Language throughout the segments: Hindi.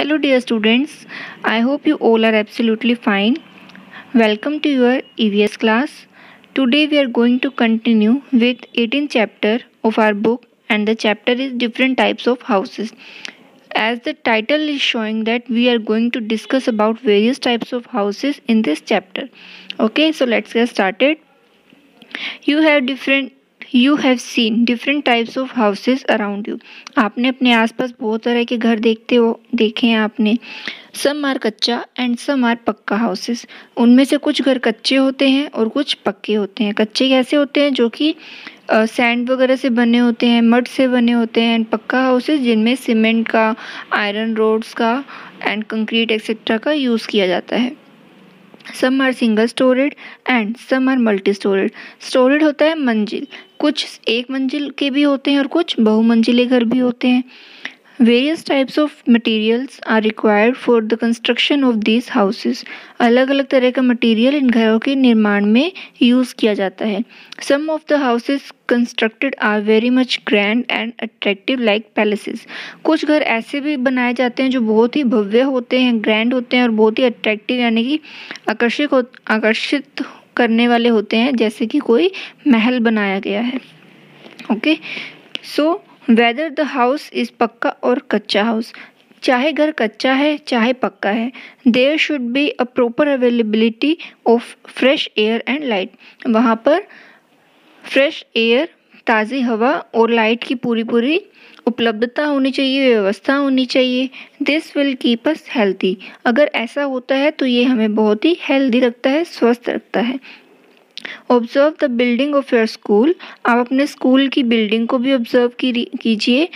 Hello dear students, I hope you all are absolutely fine. Welcome to your EVS class. Today we are going to continue with 18th chapter of our book and the chapter is different types of houses. As the title is showing that we are going to discuss about various types of houses in this chapter. Okay, so let's get started. You have seen different types of houses around you. आपने अपने आसपास बहुत तरह के घर देखे हैं आपने. Some are कच्चा and some are पक्का houses. उनमें से कुछ घर कच्चे होते हैं और कुछ पक्के होते हैं. कच्चे कैसे होते हैं? जो कि सैंड वगैरह से बने होते हैं, मड से बने होते हैं. एंड पक्का हाउसेस जिनमें सीमेंट का, आयरन रोड्स का एंड कंक्रीट एक्सेट्रा का यूज़ किया जाता है. Some are single storeyed and some are multi storeyed. Storeyed होता है मंजिल, कुछ एक मंजिल के भी होते हैं और कुछ बहुमंजिले घर भी होते हैं. Various types of materials are required for the construction of these houses. अलग अलग तरह का मटेरियल इन घरों के निर्माण में यूज़ किया जाता है. Some of the houses constructed are very much grand and attractive like palaces. कुछ घर ऐसे भी बनाए जाते हैं जो बहुत ही भव्य होते हैं, ग्रैंड होते हैं और बहुत ही अट्रैक्टिव यानी कि आकर्षित करने वाले होते हैं, जैसे कि कोई महल बनाया गया है. Okay, so whether the house is पक्का और कच्चा हाउस, चाहे घर कच्चा है चाहे पक्का है, there should be a proper availability of fresh air and light. वहाँ पर फ्रेश एयर, ताज़ी हवा और लाइट की पूरी उपलब्धता होनी चाहिए, व्यवस्था होनी चाहिए. This will keep us healthy. अगर ऐसा होता है तो ये हमें बहुत ही हेल्दी रखता है, स्वस्थ रखता है. Observe the building of your school. आप अपने स्कूल की बिल्डिंग को भी ऑब्जर्व कीजिए.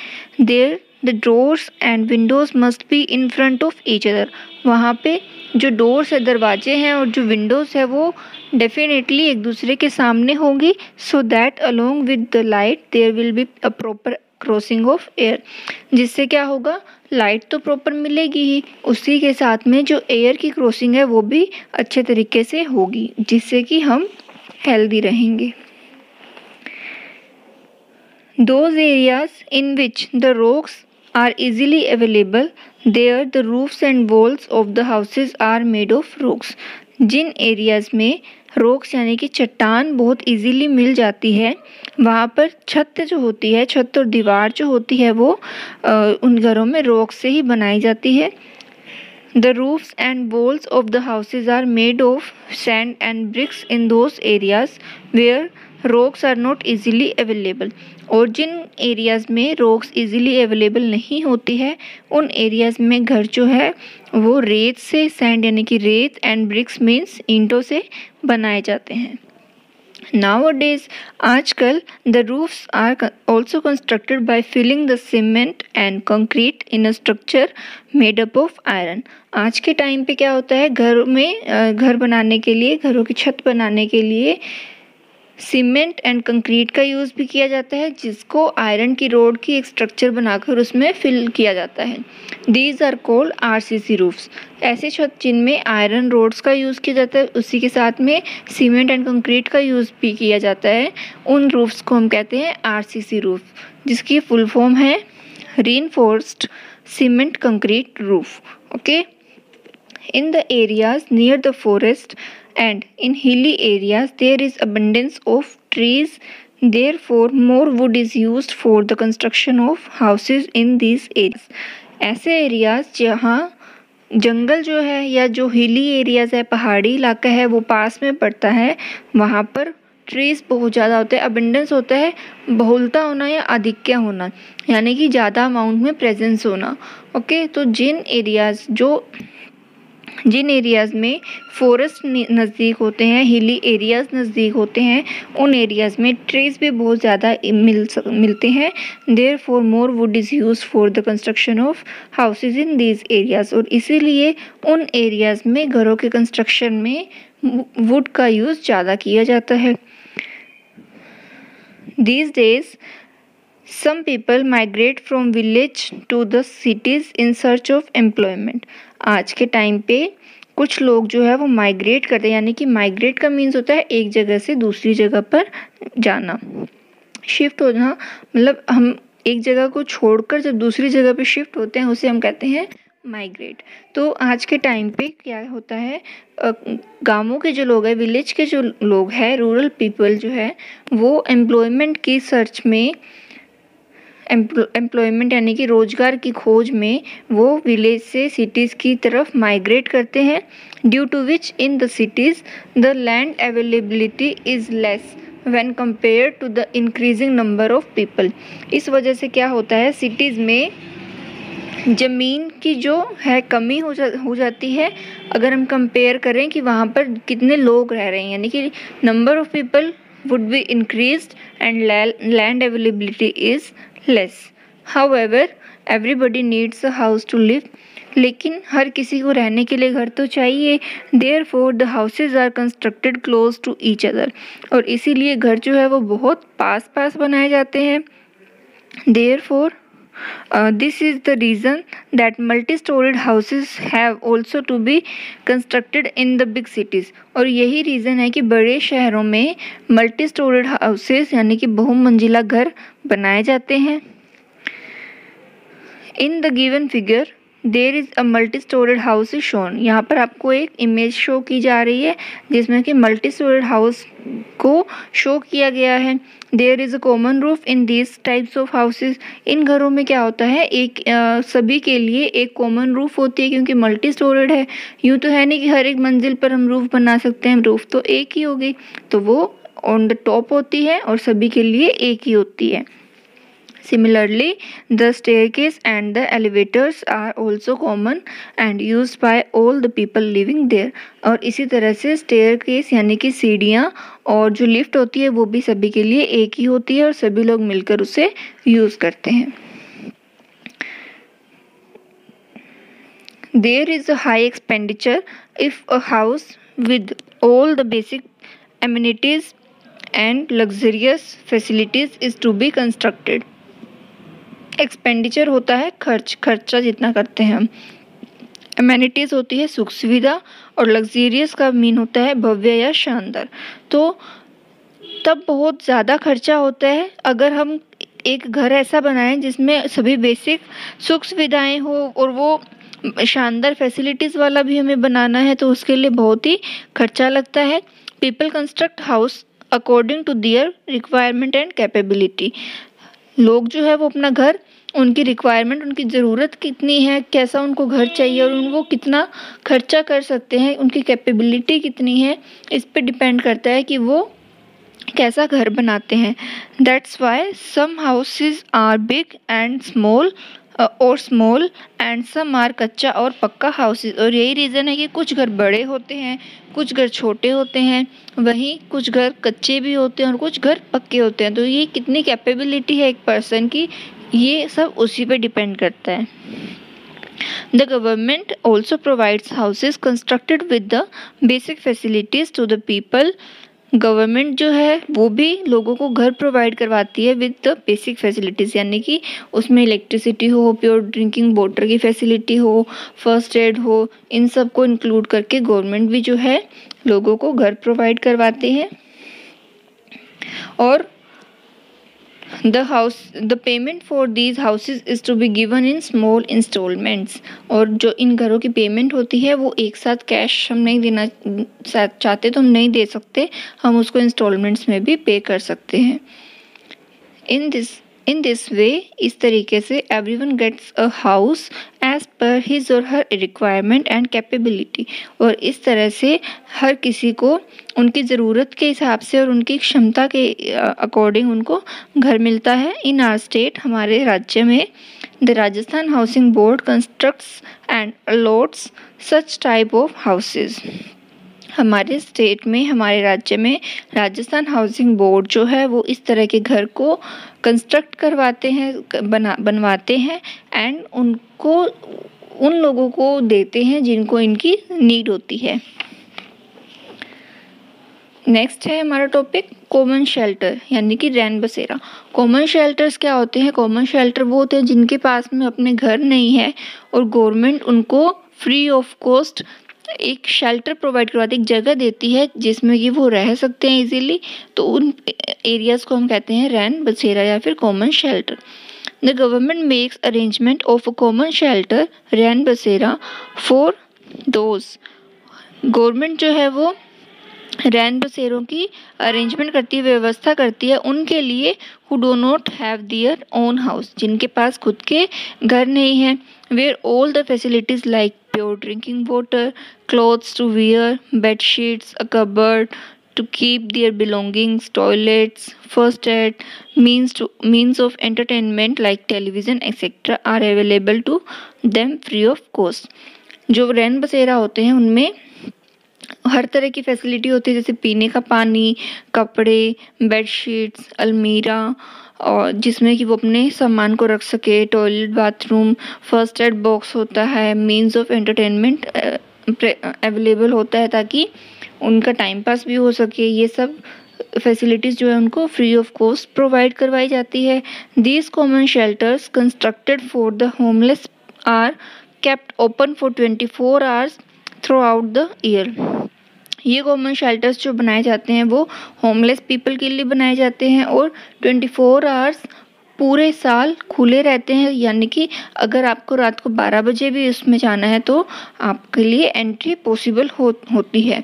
There the doors and windows must be in front of each other. वहाँ पे जो डोर्स है, दरवाजे हैं और जो विंडोज़ है वो डेफिनेटली एक दूसरे के सामने होंगी, so that along with the light there will be a proper crossing of air. जिससे क्या होगा, लाइट तो प्रॉपर मिलेगी ही, उसी के साथ में जो एयर की क्रॉसिंग है वो भी अच्छे तरीके से होगी, जिससे कि हम हेल्दी रहेंगे. Those areas in which the rocks are easily available, there the roofs and walls of the houses are made of rocks. जिन एरियाज में रॉक्स यानी कि चट्टान बहुत इजीली मिल जाती है, वहाँ पर छत जो होती है, छत और दीवार जो होती है वो उन घरों में रॉक्स से ही बनाई जाती है. The roofs and walls of the houses are made of sand and bricks in those areas where rocks are not easily available. और जिन एरियाज़ में रॉक्स इजीली अवेलेबल नहीं होती है, उन एरियाज़ में घर जो है वो रेत से, सैंड यानी कि रेत एंड ब्रिक्स मीन्स ईंटों से बनाए जाते हैं. Nowadays, आजकल the roofs are also constructed by filling the cement and concrete in a structure made up of iron. आज के टाइम पे क्या होता है, घर बनाने के लिए, घरों की छत बनाने के लिए सीमेंट एंड कंक्रीट का यूज़ भी किया जाता है, जिसको आयरन की रोड की एक स्ट्रक्चर बनाकर उसमें फिल किया जाता है. These are called RCC roofs. ऐसे छत जिनमें आयरन रोड्स का यूज़ किया जाता है, उसी के साथ में सीमेंट एंड कंक्रीट का यूज़ भी किया जाता है, उन रूफ्स को हम कहते हैं आरसीसी रूफ, जिसकी फुल फॉर्म है reinforced cement concrete roof. Okay, in the areas near the forest and in hilly areas there is abundance of trees, therefore more wood is used for the construction of houses in these areas. ऐसे एरियाज जहाँ जंगल जो है या जो हिली एरियाज है, पहाड़ी इलाका है, वो पास में पड़ता है, वहाँ पर ट्रीज बहुत ज़्यादा होते हैं. अबंडेंस होता है बहुलता होना या आधिक्य होना, यानी कि ज़्यादा अमाउंट में प्रेजेंस होना. ओके, तो जिन एरियाज़ में फॉरेस्ट नज़दीक होते हैं, हिली एरियाज़ नज़दीक होते हैं, उन एरियाज़ में ट्रीज़ भी बहुत ज़्यादा मिलते हैं. Therefore more would is used for the construction of houses in these areas. और इसीलिए उन एरियाज़ में घरों के कंस्ट्रक्शन में वुड का यूज़ ज़्यादा किया जाता है. These days, some people migrate from village to the cities in search of employment. आज के टाइम पे कुछ लोग जो है वो माइग्रेट करते हैं, यानी कि माइग्रेट का मीन्स होता है एक जगह से दूसरी जगह पर जाना, शिफ्ट होना. मतलब हम एक जगह को छोड़कर जब दूसरी जगह पे शिफ्ट होते हैं, उसे हम कहते हैं माइग्रेट। तो आज के टाइम पे क्या होता है, गांवों के जो लोग हैं, विलेज के जो लोग हैं, रूरल पीपल जो है, वो एम्प्लॉयमेंट की सर्च में, एम्प्लॉयमेंट यानी कि रोजगार की खोज में वो विलेज से सिटीज़ की तरफ माइग्रेट करते हैं, due to which in the cities the land availability is less when compare to the increasing number of people. इस वजह से क्या होता है, सिटीज़ में ज़मीन की जो है कमी हो जाती है अगर हम कंपेयर करें कि वहाँ पर कितने लोग रह रहे हैं, यानी कि number of people would be increased and land availability is less. However, everybody needs a house to live. लेकिन हर किसी को रहने के लिए घर तो चाहिए। Therefore, the houses are constructed close to each other. और इसीलिए घर जो है वो बहुत पास पास बनाए जाते हैं। Therefore, this is the reason that multi-storied houses have also to be constructed in the big cities. और यही रीज़न है कि बड़े शहरों में multi-storied houses यानी कि बहुमंजिला घर बनाए जाते हैं। In the given figure, there is a multi-storied house is shown. यहाँ पर आपको एक इमेज शो की जा रही है जिसमें कि multi-storied house को शो किया गया है। There is a common roof in these types of houses. इन घरों में क्या होता है, एक सभी के लिए एक कॉमन रूफ होती है क्योंकि मल्टी स्टोरेड है। यूँ तो है नहीं कि हर एक मंजिल पर हम रूफ बना सकते हैं, रूफ तो एक ही होगी, तो वो ऑन द टॉप होती है और सभी के लिए एक ही होती है। Similarly, the staircase and the elevators are also common and used by all the people living there. और इसी तरह से staircase यानी कि सीढ़ियाँ और जो लिफ्ट होती है वो भी सभी के लिए एक ही होती है और सभी लोग मिलकर उसे यूज़ करते हैं। There is a high expenditure if a house with all the basic amenities and luxurious facilities is to be constructed. Expenditure होता है खर्चा जितना करते हैं हम। एमेनिटीज़ होती है सुख सुविधा और लग्जरियस का मीन होता है भव्य या शानदार। तो तब बहुत ज़्यादा खर्चा होता है अगर हम एक घर ऐसा बनाएं जिसमें सभी बेसिक सुख सुविधाएं हो और वो शानदार फैसिलिटीज़ वाला भी हमें बनाना है, तो उसके लिए बहुत ही खर्चा लगता है। People construct house according to their requirement and capability. लोग जो है वो अपना घर उनकी रिक्वायरमेंट, उनकी ज़रूरत कितनी है, कैसा उनको घर चाहिए और उनको कितना खर्चा कर सकते हैं, उनकी कैपेबिलिटी कितनी है, इस पे डिपेंड करता है कि वो कैसा घर बनाते हैं। That's why some houses are big and small और small and some are kachcha और पक्का हाउसेस। और यही रीज़न है कि कुछ घर बड़े होते हैं, कुछ घर छोटे होते हैं, वहीं कुछ घर कच्चे भी होते हैं और कुछ घर पक्के होते हैं। तो ये कितनी कैपेबिलिटी है एक पर्सन की, ये सब उसी पे डिपेंड करता है। The government also provides houses constructed with the basic facilities to the people. Government जो है वो भी लोगों को घर प्रोवाइड करवाती है विद द बेसिक फैसिलिटीज़, यानी कि उसमें इलेक्ट्रिसिटी हो, प्योर ड्रिंकिंग वाटर की फैसिलिटी हो, फर्स्ट एड हो, इन सब को इंक्लूड करके गवर्नमेंट भी जो है लोगों को घर प्रोवाइड करवाते हैं। और the payment for these houses is to be given in small installments. और जो इन घरों की पेमेंट होती है वो एक साथ कैश हम नहीं देना चाहते तो हम नहीं दे सकते, हम उसको इंस्टॉलमेंट्स में भी पे कर सकते हैं। In this way, इस तरीके से everyone gets a house as per his or her requirement and capability. और इस तरह से हर किसी को उनकी ज़रूरत के हिसाब से और उनकी क्षमता के अकॉर्डिंग उनको घर मिलता है। इन आवर स्टेट, हमारे राज्य में, the Rajasthan housing board constructs and a lots such type of houses. हमारे स्टेट में, हमारे राज्य में राजस्थान हाउसिंग बोर्ड जो है वो इस तरह के घर को कंस्ट्रक्ट करवाते हैं, बनवाते हैं एंड उनको उन लोगों को देते हैं जिनको इनकी नीड होती है। नेक्स्ट है हमारा टॉपिक कॉमन शेल्टर यानी कि रैन बसेरा। कॉमन शेल्टर्स क्या होते हैं? कॉमन शेल्टर वो होते हैं जिनके पास में अपने घर नहीं है और गवर्नमेंट उनको फ्री ऑफ कॉस्ट एक शेल्टर प्रोवाइड करवाती है, एक जगह देती है जिसमें कि वो रह सकते हैं इजीली। तो उन एरियाज़ को हम कहते हैं रैन बसेरा या फिर common shelter. The government makes arrangement of a common shelter रैन बसेरा फॉर दोज। गवर्नमेंट जो है वो रैन बसेरों की अरेंजमेंट करती है, व्यवस्था करती है उनके लिए who do not have their own house, जिनके पास खुद के घर नहीं है। Where all the facilities like pure drinking water, clothes to wear, bed sheets, a cupboard to keep their belongings, toilets, first aid, means of entertainment like television etc. are available to them free of cost। जो रैन बसेरा होते हैं उनमें हर तरह की फैसिलिटी होती है, जैसे पीने का पानी, कपड़े, बेडशीट्स, अलमीरा, और जिसमें कि वो अपने सामान को रख सके, toilet, bathroom, first aid box होता है, मीन्स ऑफ एंटरटेनमेंट अवेलेबल होता है ताकि उनका टाइम पास भी हो सके। ये सब फैसिलिटीज़ जो है उनको फ्री ऑफ कॉस्ट प्रोवाइड करवाई जाती है। These common shelters constructed for the homeless are kept open for 24 hours throughout the year. ये कॉमन शेल्टर्स जो बनाए जाते हैं वो होमलेस पीपल के लिए बनाए जाते हैं और 24 आवर्स पूरे साल खुले रहते हैं, यानी कि अगर आपको रात को 12 बजे भी उसमें जाना है तो आपके लिए एंट्री पॉसिबल होती है।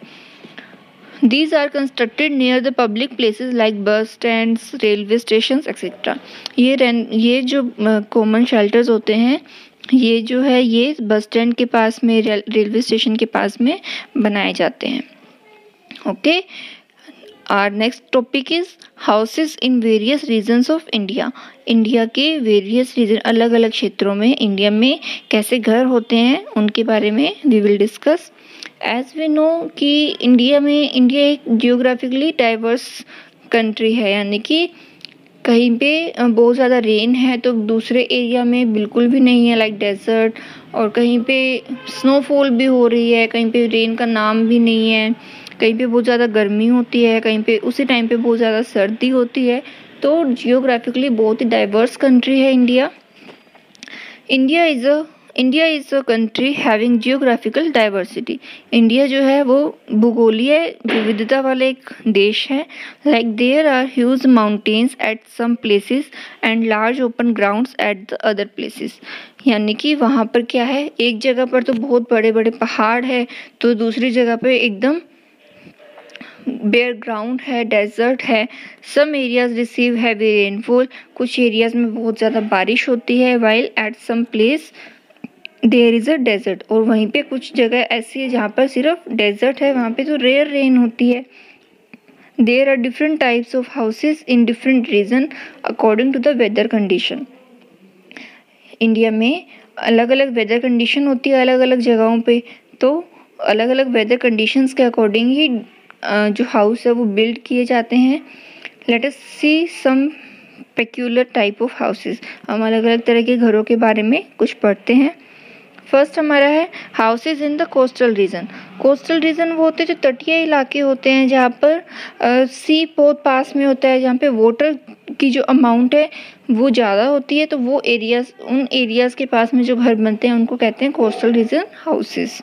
These are constructed near the public places like bus stands, railway stations etc. ये जो कॉमन शेल्टर्स होते हैं ये जो है ये बस स्टैंड के पास में, रेलवे स्टेशन के पास में बनाए जाते हैं। Okay, our next topic is houses in various regions of India. India के वेरियस रीजन, अलग अलग क्षेत्रों में इंडिया में कैसे घर होते हैं उनके बारे में we will discuss. As we know कि इंडिया एक जियोग्राफिकली डाइवर्स कंट्री है, यानी कि कहीं पे बहुत ज़्यादा रेन है तो दूसरे एरिया में बिल्कुल भी नहीं है, लाइक डेजर्ट, और कहीं पे स्नोफॉल भी हो रही है, कहीं पे रेन का नाम भी नहीं है, कहीं पे बहुत ज़्यादा गर्मी होती है, कहीं पे उसी टाइम पे बहुत ज़्यादा सर्दी होती है। तो जियोग्राफिकली बहुत ही डाइवर्स कंट्री है India. India is a country having geographical diversity. India जो है वो भूगोलीय विविधता वाला एक देश है। Like there are huge mountains at some places and large open grounds at the other places. यानी कि वहाँ पर क्या है, एक जगह पर तो बहुत बड़े बड़े पहाड़ है तो दूसरी जगह पर एकदम बेयर ग्राउंड है, डेजर्ट है। Some areas receive heavy rainfall, कुछ एरियाज में बहुत ज़्यादा बारिश होती है। While at some place there is a desert, और वहीं पे कुछ जगह ऐसी है जहाँ पर सिर्फ डेजर्ट है, वहाँ पे तो रेयर रेन होती है। There are different types of houses in different region according to the weather condition. India में अलग अलग वेदर कंडीशन होती है अलग अलग जगहों पे, तो अलग अलग वेदर कंडीशंस के अकॉर्डिंग ही जो हाउस है वो बिल्ड किए जाते हैं। Let us see some peculiar type of houses. हम अलग अलग तरह के घरों के बारे में कुछ पढ़ते हैं। फर्स्ट हमारा है houses in the coastal region. Coastal region वो होते हैं जो तटीय इलाके होते हैं, जहाँ पर सी बहुत पास में होता है, जहाँ पे वाटर की जो अमाउंट है वो ज़्यादा होती है, तो वो एरियाज, उन एरियाज़ के पास में जो घर बनते हैं उनको कहते हैं coastal region houses.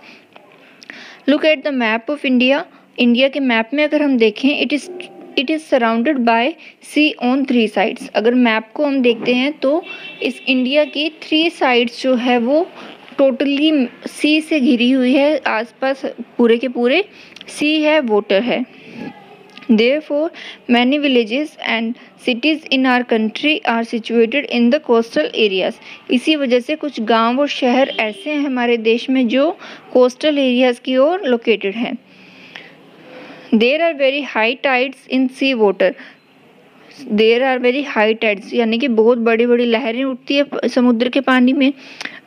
Look at the map of India. India के मैप में अगर हम देखें, it is surrounded by sea on 3 sides. अगर मैप को हम देखते हैं तो इस इंडिया की 3 साइड्स जो है वो टोटली सी से घिरी हुई है, आसपास पूरे के पूरे सी है, वाटर है। Therefore, many villages and cities in our country are situated in the coastal areas। इसी वजह से कुछ गांव और शहर ऐसे हैं हमारे देश में जो कोस्टल एरियाज की ओर लोकेटेड हैं। There are very high tides in sea water। There are very high tides, यानी कि बहुत बड़ी बड़ी लहरें उठती है समुद्र के पानी में।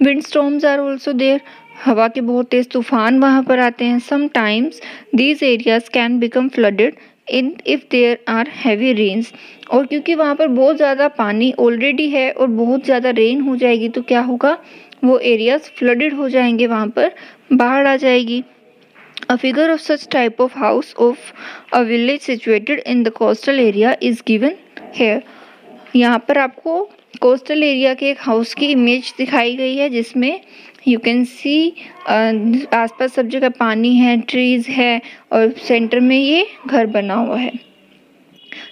Wind storms are also there, हवा के बहुत तेज तूफान वहाँ पर आते हैं। Sometimes these areas can become flooded in if there are heavy rains. और क्योंकि वहाँ पर बहुत ज़्यादा पानी ऑलरेडी है और बहुत ज़्यादा रेन हो जाएगी तो क्या होगा, वो एरियाज फ्लडेड हो जाएंगे, वहाँ पर बाढ़ आ जाएगी। A figure of such type of house of a village situated in the coastal area is given here। यहाँ पर आपको कोस्टल एरिया के एक हाउस की इमेज दिखाई गई है जिसमें यू कैन सी आसपास सब जगह पानी है, ट्रीज है और सेंटर में ये घर बना हुआ है।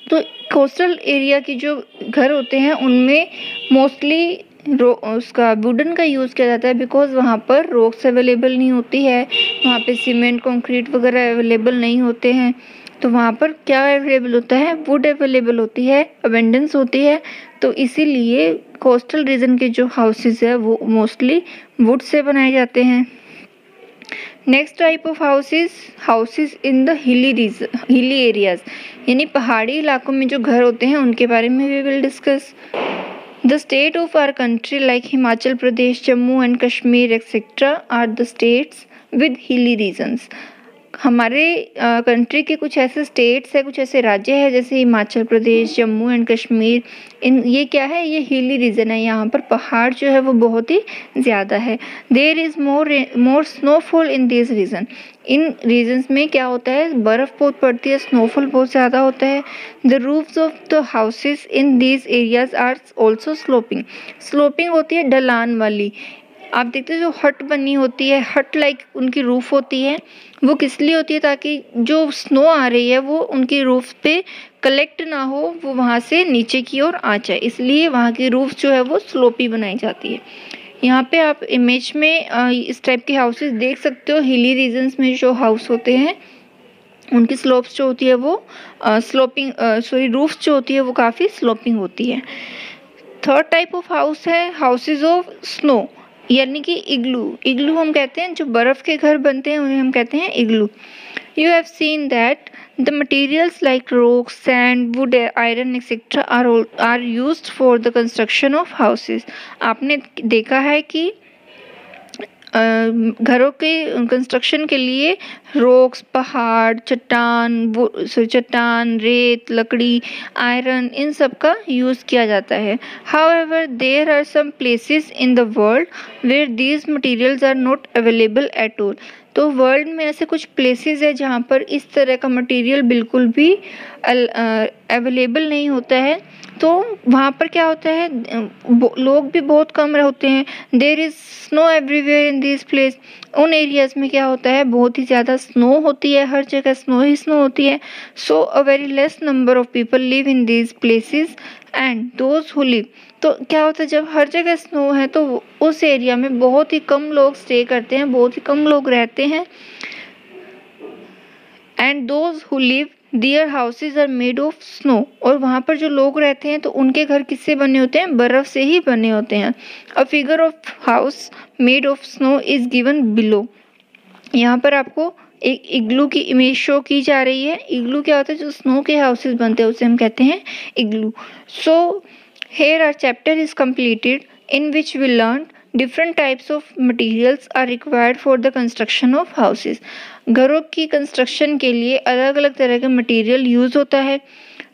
तो कोस्टल एरिया की जो घर होते हैं उनमें मोस्टली उसका वुडन का यूज़ किया जाता है, बिकॉज वहाँ पर रॉक्स अवेलेबल नहीं होती है, वहाँ पे सीमेंट कंक्रीट वगैरह अवेलेबल नहीं होते हैं। तो वहाँ पर क्या अवेलेबल होता है, वुड अवेलेबल होती है, अबेंडेंस होती है। तो इसीलिए कोस्टल रीजन के जो हाउसेस है वो मोस्टली वुड से बनाए जाते हैं। Next type of houses in the hilly areas, यानी पहाड़ी इलाकों में जो घर होते हैं उनके बारे में we will discuss. The state of our country like Himachal Pradesh, Jammu and Kashmir etcetera are the states with hilly regions. हमारे कंट्री के कुछ ऐसे स्टेट्स है, कुछ ऐसे राज्य है जैसे हिमाचल प्रदेश, जम्मू एंड कश्मीर, ये क्या है, ये हिली रीजन है, यहाँ पर पहाड़ जो है वो बहुत ही ज़्यादा है। There is more snowfall in this region, इन रीजन्स में क्या होता है, बर्फ़ बहुत पड़ती है, स्नोफॉल बहुत ज़्यादा होता है। The roofs of the houses in these areas are also sloping होती है, ढलान वाली। आप देखते हो जो हट बनी होती है, हट लाइक उनकी रूफ होती है, वो किस लिए होती है, ताकि जो स्नो आ रही है वो उनकी रूफ पे कलेक्ट ना हो, वो वहाँ से नीचे की ओर आ जाए, इसलिए वहाँ की रूफ जो है वो स्लोपी बनाई जाती है। यहाँ पे आप इमेज में इस टाइप के हाउसेस देख सकते हो। हिली रीजन्स में जो हाउस होते हैं उनकी स्लोप्स जो होती है वो रूफ्स जो होती है वो काफ़ी स्लोपिंग होती है। थर्ड टाइप ऑफ हाउस है हाउसेज ऑफ स्नो, यानी कि इग्लू हम कहते हैं, जो बर्फ़ के घर बनते हैं उन्हें हम कहते हैं igloo. You have seen that the materials like rock, sand, wood, iron etcetera are used for the construction of houses. आपने देखा है कि घरों के कंस्ट्रक्शन के लिए रॉक्स, पहाड़, चट्टान, रेत, लकड़ी, आयरन, इन सब का यूज़ किया जाता है। However there are some places in the world where these materials are not available at all. तो वर्ल्ड में ऐसे कुछ प्लेसेस है जहाँ पर इस तरह का मटेरियल बिल्कुल भी अवेलेबल नहीं होता है। तो वहाँ पर क्या होता है, लोग भी बहुत कम होते हैं। There is snow everywhere in this place, उन एरियाज़ में क्या होता है, बहुत ही ज़्यादा स्नो होती है, हर जगह स्नो ही स्नो होती है। So a very less number of people live in this places and those who live. तो क्या होता है, जब हर जगह स्नो है तो उस एरिया में बहुत ही कम लोग स्टे करते हैं, बहुत ही कम लोग रहते हैं। And those who live there houses are made of snow, और वहाँ पर जो लोग रहते हैं तो उनके घर किससे बने होते हैं, बर्फ़ से ही बने होते हैं। A figure of house made of snow is given below. यहाँ पर आपको एक इग्लू की इमेज शो की जा रही है। इग्लू क्या होता है, जो स्नो के हाउसेज बनते हैं उसे हम कहते हैं इग्लू। सो here our chapter is completed in which we learned different types of materials are required for the construction of houses. घरों की कंस्ट्रक्शन के लिए अलग अलग तरह के मटेरियल यूज़ होता है।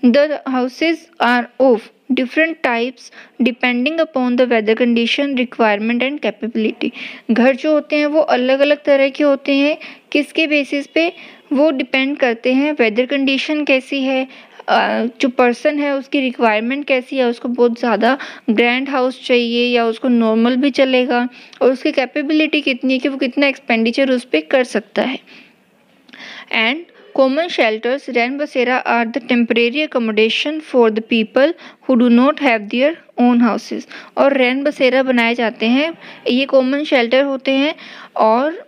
The houses are of different types depending upon the weather condition, requirement and capability. घर जो होते हैं वो अलग अलग तरह के होते हैं, किसके बेसिस पे, वो डिपेंड करते हैं वेदर कंडीशन कैसी है, जो पर्सन है उसकी रिक्वायरमेंट कैसी है, उसको बहुत ज़्यादा ग्रैंड हाउस चाहिए या उसको नॉर्मल भी चलेगा, और उसकी कैपेबिलिटी कितनी है कि वो कितना एक्सपेंडिचर उस पर कर सकता है। And common shelters Rain Basera are the temporary accommodation for the people who do not have their own houses. और रैन बसेरा बनाए जाते हैं, ये कॉमन शेल्टर होते हैं और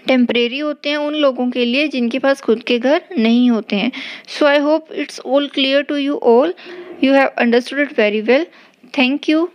टेम्परेरी होते हैं उन लोगों के लिए जिनके पास खुद के घर नहीं होते हैं। So I hope it's all clear to you all, you have understood it very well. Thank you.